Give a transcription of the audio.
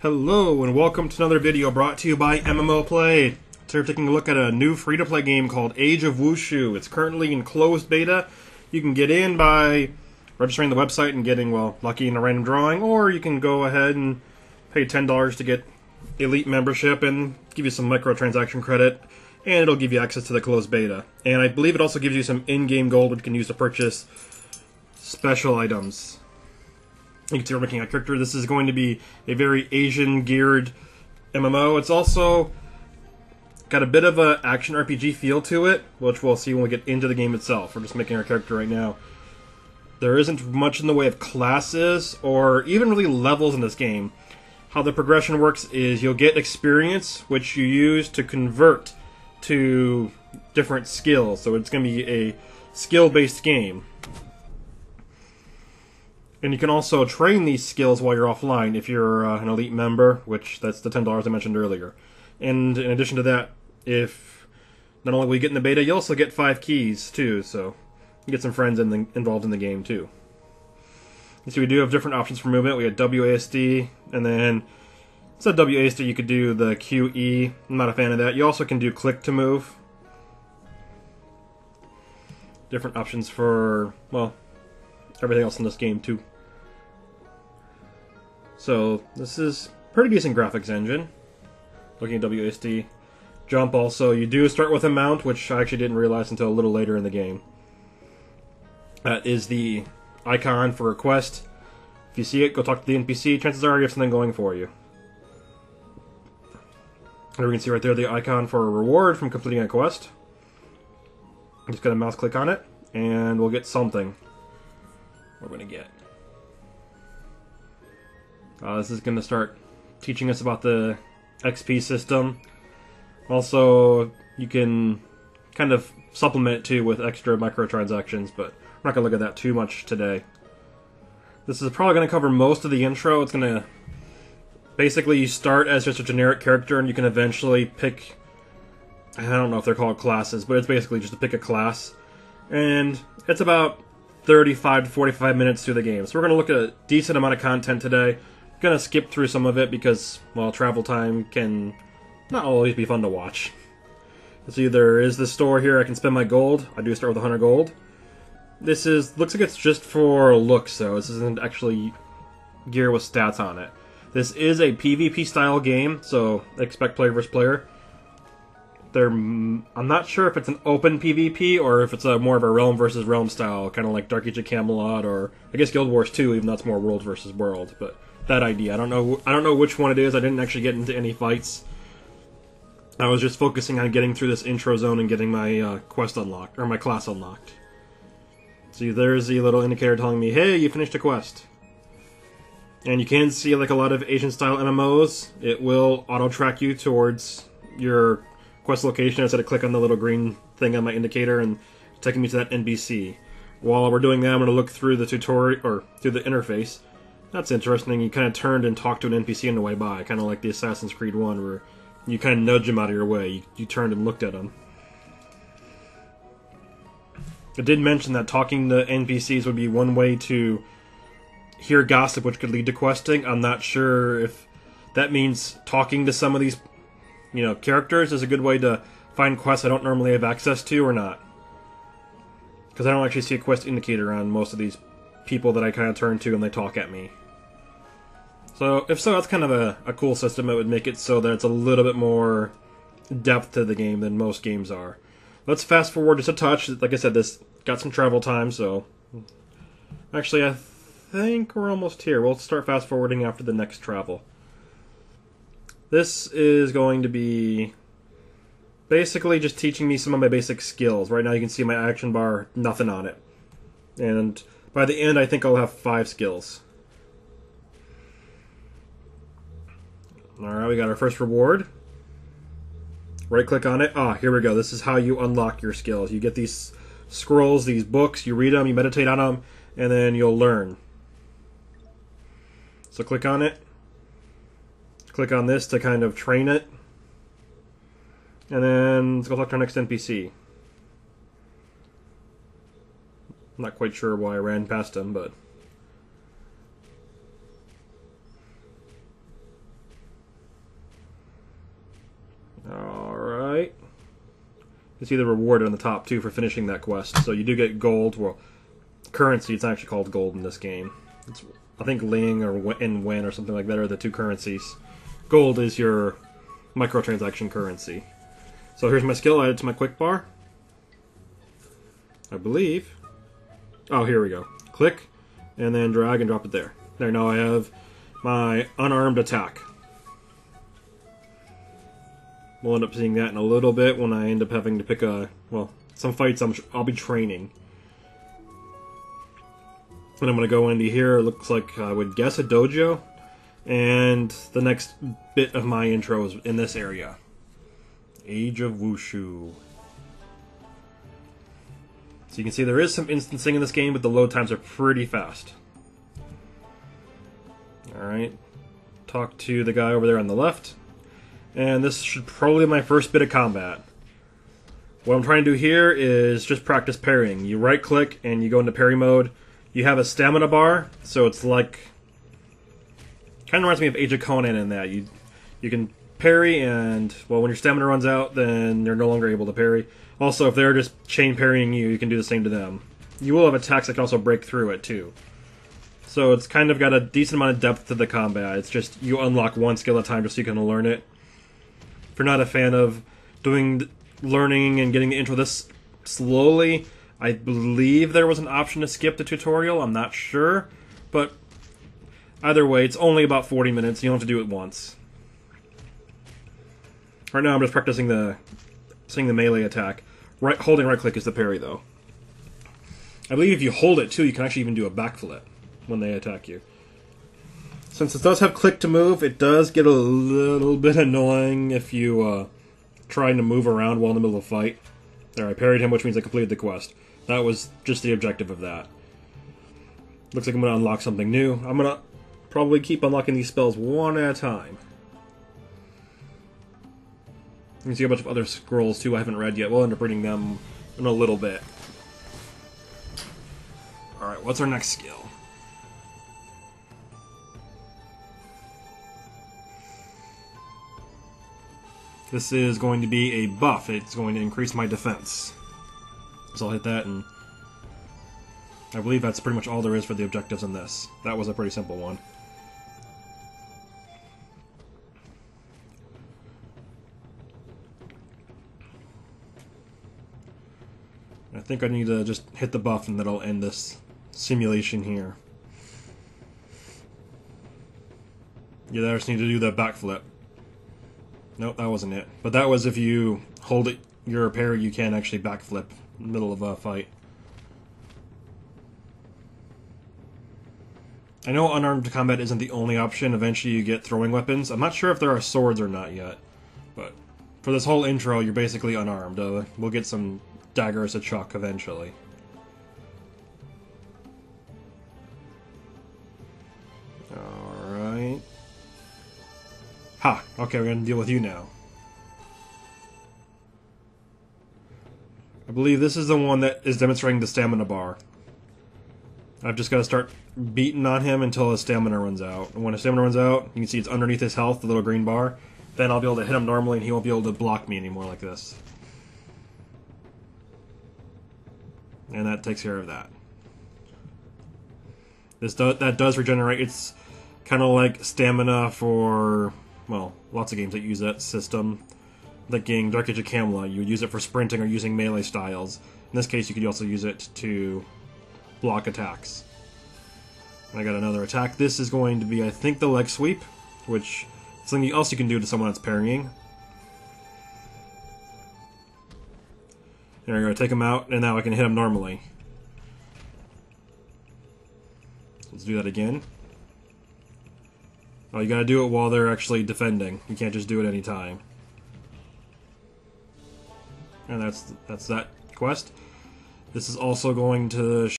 Hello and welcome to another video brought to you by MMO Play. Today we're taking a look at a new free-to-play game called Age of Wushu. It's currently in closed beta. You can get in by registering the website and getting, well, lucky in a random drawing, or you can go ahead and pay $10 to get elite membership and give you some microtransaction credit, and it'll give you access to the closed beta. And I believe it also gives you some in-game gold which you can use to purchase special items. You can see we're making a character. This is going to be a very Asian-geared MMO. It's also got a bit of an action RPG feel to it, which we'll see when we get into the game itself. We're just making our character right now. There isn't much in the way of classes or even really levels in this game. How the progression works is you'll get experience, which you use to convert to different skills. So it's going to be a skill-based game. And you can also train these skills while you're offline if you're an elite member, which that's the $10 I mentioned earlier. And in addition to that, if not only will you get in the beta, you also get 5 keys too, so you get some friends involved in the game too. You see we do have different options for movement. We had WASD, and then instead of WASD you could do the QE. I'm not a fan of that. You also can do click to move. Different options for, well, everything else in this game too. So this is pretty decent graphics engine. Looking at WASD. Jump also, you do start with a mount, which I actually didn't realize until a little later in the game. That is the icon for a quest. If you see it, go talk to the NPC. Chances are you have something going for you. And we can see right there the icon for a reward from completing a quest. Just gotta mouse click on it, and we'll get something. What we're going to get. This is going to start teaching us about the XP system. Also, you can kind of supplement it too with extra microtransactions, but we're not going to look at that too much today. This is probably going to cover most of the intro. It's going to basically, you start as just a generic character and you can eventually pick, I don't know if they're called classes, but it's basically just to pick a class. And it's about 35 to 45 minutes through the game. So we're going to look at a decent amount of content today. I'm going to skip through some of it because, well, travel time can not always be fun to watch. So there is this store here. I can spend my gold. I do start with 100 gold. This looks like it's just for looks, though. This isn't actually gear with stats on it. This is a PvP style game, so expect player versus player. I'm not sure if it's an open PvP or if it's more of a realm versus realm style, kind of like Dark Age of Camelot or I guess Guild Wars 2, even though it's more world versus world. But that idea, I don't know which one it is. I didn't actually get into any fights. I was just focusing on getting through this intro zone and getting my quest unlocked or my class unlocked. See, there's the little indicator telling me, "Hey, you finished a quest." And you can see, like a lot of Asian style MMOs, it will auto track you towards your quest location. Instead of click on the little green thing on my indicator and taking me to that NPC. While we're doing that, I'm going to look through the tutorial or through the interface. That's interesting. You kind of turned and talked to an NPC on the way by, kind of like the Assassin's Creed 1, where you kind of nudge him out of your way. You turned and looked at him. I did mention that talking to NPCs would be one way to hear gossip, which could lead to questing. I'm not sure if that means talking to some of these characters is a good way to find quests I don't normally have access to or not. Because I don't actually see a quest indicator on most of these people that I kind of turn to and they talk at me. So, if so, that's kind of a cool system. It would make it so that it's a little bit more depth to the game than most games are. Let's fast forward just a touch. Like I said, this got some travel time, so... Actually, I think we're almost here. We'll start fast forwarding after the next travel. This is going to be basically just teaching me some of my basic skills. Right now you can see my action bar, nothing on it. And by the end I think I'll have 5 skills. Alright, we got our first reward. Right click on it. Here we go. This is how you unlock your skills. You get these scrolls, these books, you read them, you meditate on them, and then you'll learn. So click on it. Click on this to kind of train it. And then let's go talk to our next NPC. I'm not quite sure why I ran past him, but... Alright. You see the reward on the top, too, for finishing that quest. So you do get gold. Well, currency. It's actually called gold in this game. It's, I think Ling or Wen or something like that are the two currencies. Gold is your microtransaction currency. So here's my skill added to my quick bar. I believe. Oh, here we go. Click, and then drag and drop it there. There, now I have my unarmed attack. We'll end up seeing that in a little bit when I end up having to pick a... Well, some fights I'll be training. And I'm going to go into here, it looks like I would guess a dojo. And the next bit of my intro is in this area. Age of Wushu. So you can see there is some instancing in this game, but the load times are pretty fast. Alright. Talk to the guy over there on the left. And this should probably be my first bit of combat. What I'm trying to do here is just practice parrying. You right click and you go into parry mode. You have a stamina bar, so it's like... Kind of reminds me of Age of Conan in that. You can parry and, well, when your stamina runs out, then you're no longer able to parry. Also, if they're just chain parrying you, you can do the same to them. You will have attacks that can also break through it, too. So it's kind of got a decent amount of depth to the combat. It's just you unlock one skill at a time just so you can learn it. If you're not a fan of learning and getting the intro this slowly, I believe there was an option to skip the tutorial. I'm not sure, but either way, it's only about 40 minutes. You don't have to do it once. Right now, I'm just practicing the melee attack. Holding right click is the parry, though. I believe if you hold it too, you can actually even do a backflip when they attack you. Since it does have click to move, it does get a little bit annoying if you trying to move around while in the middle of a fight. There, I parried him, which means I completed the quest. That was just the objective of that. Looks like I'm going to unlock something new. I'm going to probably keep unlocking these spells one at a time. You can see a bunch of other scrolls, too, I haven't read yet. We'll end up reading them in a little bit. Alright, what's our next skill? This is going to be a buff. It's going to increase my defense. So I'll hit that, and I believe that's pretty much all there is for the objectives in this. That was a pretty simple one. I think I need to just hit the buff and that'll end this simulation here. Yeah, I just need to do the backflip. Nope, that wasn't it. But that was if you hold it, your parry, you can actually backflip in the middle of a fight. I know unarmed combat isn't the only option. Eventually you get throwing weapons. I'm not sure if there are swords or not yet. But for this whole intro, you're basically unarmed. We'll get some daggers to chuck eventually. Alright. Ha! Okay, we're gonna deal with you now. I believe this is the one that is demonstrating the stamina bar. I've just got to start beating on him until his stamina runs out. And when his stamina runs out, you can see it's underneath his health, the little green bar. Then I'll be able to hit him normally and he won't be able to block me anymore like this. And that takes care of that. That does regenerate. It's kind of like stamina for, well, lots of games that use that system. Like game Dark Age of Camelot, you would use it for sprinting or using melee styles. In this case, you could also use it to block attacks. And I got another attack. This is going to be, I think, the leg sweep, which is something else you can do to someone that's parrying. There we go, take him out, and now I can hit him normally. Let's do that again. Oh, you gotta do it while they're actually defending. You can't just do it any time. And that's that quest. This is also going to